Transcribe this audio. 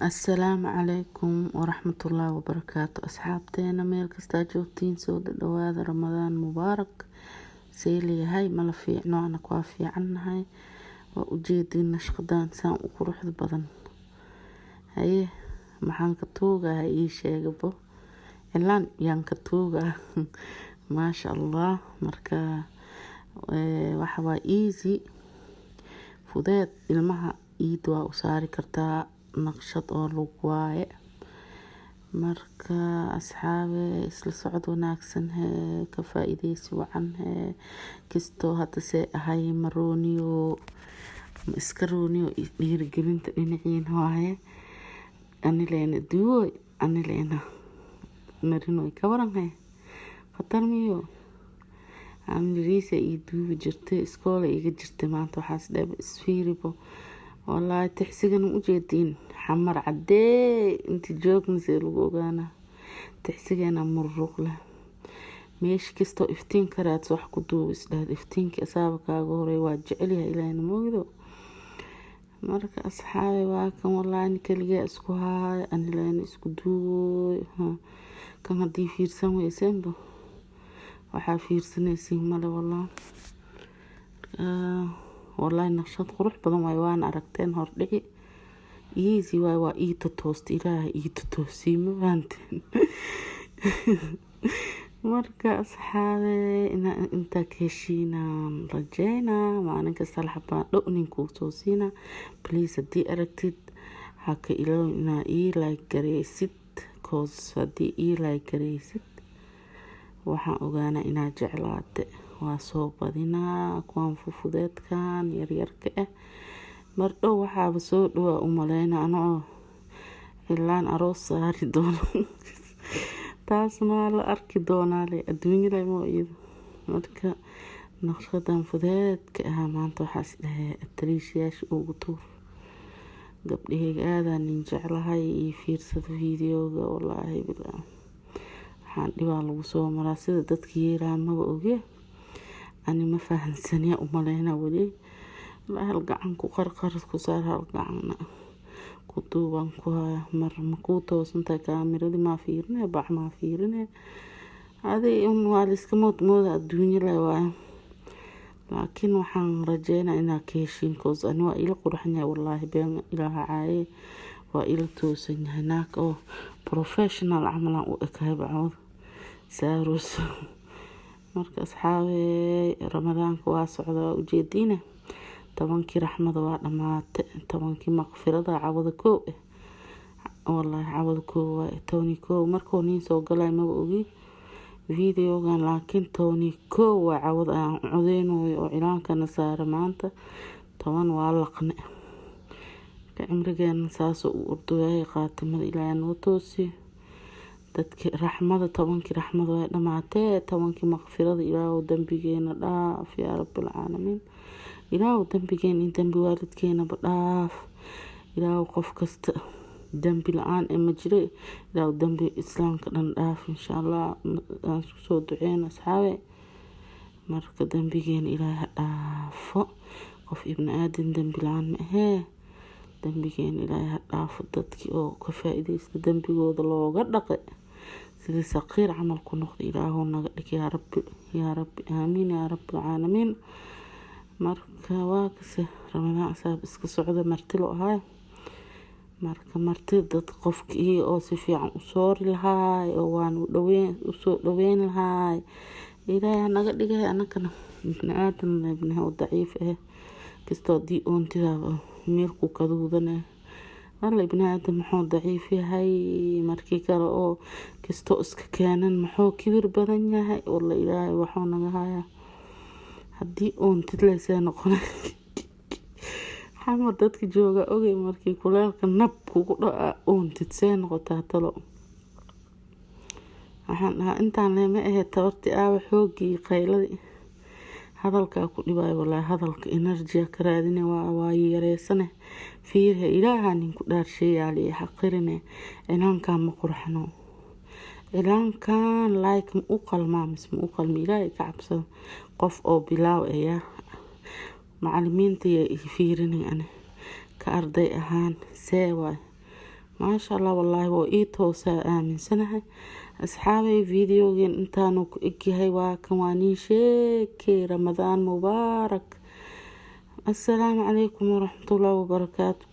السلام عليكم ورحمة الله وبركاته. أصحابتنا ميل كستا joogtiin soo dhawaada Ramadaan mubaarak. Seeliyahay mala fiicno ana ku fiicanahay waa ujeedina shaqadan saan u quruxda badan. Haye maxaan ka tuugaa ii sheegabo ilaan yaan ka tuugaa maasha Allah marka waxa waa easy fudeed ilmaha iid waa u saari kartaa naqshad oo lug waaye marka asxaabe isla socod wanaagsan ka faa'iideysi wacan kisto hadda see ahay marooniyo iska rooniyo dhiirigelinta dhinaciin waaye anileena duwoy anileena marino ka waran khatar miyo amriisa ii duubi jirtay iskoola iga jirtay maanta waxaas dheeb isfiiribo والله تحسيقنا مجدين حمر عدي انت جوك نزيل وقانا تحسيقنا مرق له ميش كستو افتين كرات صح قدوس له افتين كأسابك اغوري واجعليها الى نموذو مرك اصحابي واكم والله اني كالجاء اسكوها اني لين اسكو دوي كان هدي فيرسان ويسنبو وحا فيرسان يسين مالا والله والله نقشات قروح بدن وان aragteen hor dhici easy waa ii toost ilaahay ii toosii ma fahanteen marka asxaabe inta keeshina rajayna maalin kasta laxbaa dhownin ku toosina please hadii aragtid haka ilaaw ina ii like gareysid cause hadii ii like gareysid waxaan ogaana inaa jeclaate waa soo badinaa kuwan fufudeedkan yaryarka ah mardhow waxaaba soo dhawaa u maleyna anoo ilaan aroos saari doono taas ma la arki doonaa le adduunyada ma iido marka naqshadan fudeedka ah maanta waxaas dhahay taliishayaasha ugu tuur gabdhahayga aadaan jeclahay ii fiirsado videoga wallaahi bilaa waxaan dhibaa lagu soo maraa sida dadka yeeraa maba oge ani ma fahansaniya u maleyna wali la hal gacan ku qarqar ku saar hal gacan ku duuban ku mar ma ku toosinta kaamirada ma fiirne baax ma fiirne hadi un waa iska mooda adduunyada waa laakiin waxaan rajeynaa inaa keeshin koos ani waa ila qurxanya wallahi been ilaaha caaye waa ila toosan yahay naag oo professional amalan u ekahay bacawd saaros marka asxaabe ramadaanka waa socda ujeedina tobankii raxmada waa dhamaatay tobankii maqfirada cawada koo wallahi cawada koo waa tooni koo markoo nin soo galay ma ogi videogan laakiin tooni koo waa cawada aan codeynayo oo ilaankana saara maanta toban waa laqne ka cimrigeena saas u urduway qaatimada ilaahay noo toosiyo dadkii raxmada tobankii raxmada way dhamaatay tobankii maqfirada ilaahu dambigeena dhaaf yaa rabbil caalamiin ilaahu dambigeena in dambi waalidkeena dhaaf ilaahu qof kasta dambi la'aan ma jiro ilaahu dambi islaamka dhan dhaaf insha Allah aan soo duceeyna asxaabe marka dambigeena ilaahay dhaafo qof ibn aadan dambi la'aan ma ahee dambigeena ilaahay dhaafo dadkii oo ka faa'iideysta dambigooda looga dhaqay sida saqiir camal ku noqdo ilaahu naga dhig yaa rabbi aamin yaa rabbil caalamiin marka waa kasi ramadaan asaab iska socda marti loo ahay marka marti dad qofkii oo si fiican u soori lahaay oo waan u soo dhaweyn lahaay ilaahay naga dhigay anakana ibn aadan ibn daciif kastoo di oontida meel ku kaduudana والله ابن آدم محو ضعيف هاي مركي كلا أو كستو كانن محو كبير بدن هاي والله إلهي وحونا هاي هدي أون تتلسان قنا حمد دتك جوجا أوجي مركي كلال كنب كوكو أون تتسان قطعتلو ها أنت عن ما هي تورتي أو حوجي قيلدي hadalka ku dhibay wallahi hadalka energy ka raadina waa yareysane fiirha ilaahan ku dhaarsheeyay xaqirine inaanka ma qurxano ilaankan like u qalmaam ismu qalmi ilaahay ka cabsado qof oo bilaaw macallimiinta fiirinay ana ka arday ahaan seewa ما شاء الله والله وإيتو آمن سنة أصحابي فيديو انتانو إكي وكواني شيكي رمضان مبارك. السلام عليكم ورحمة الله وبركاته.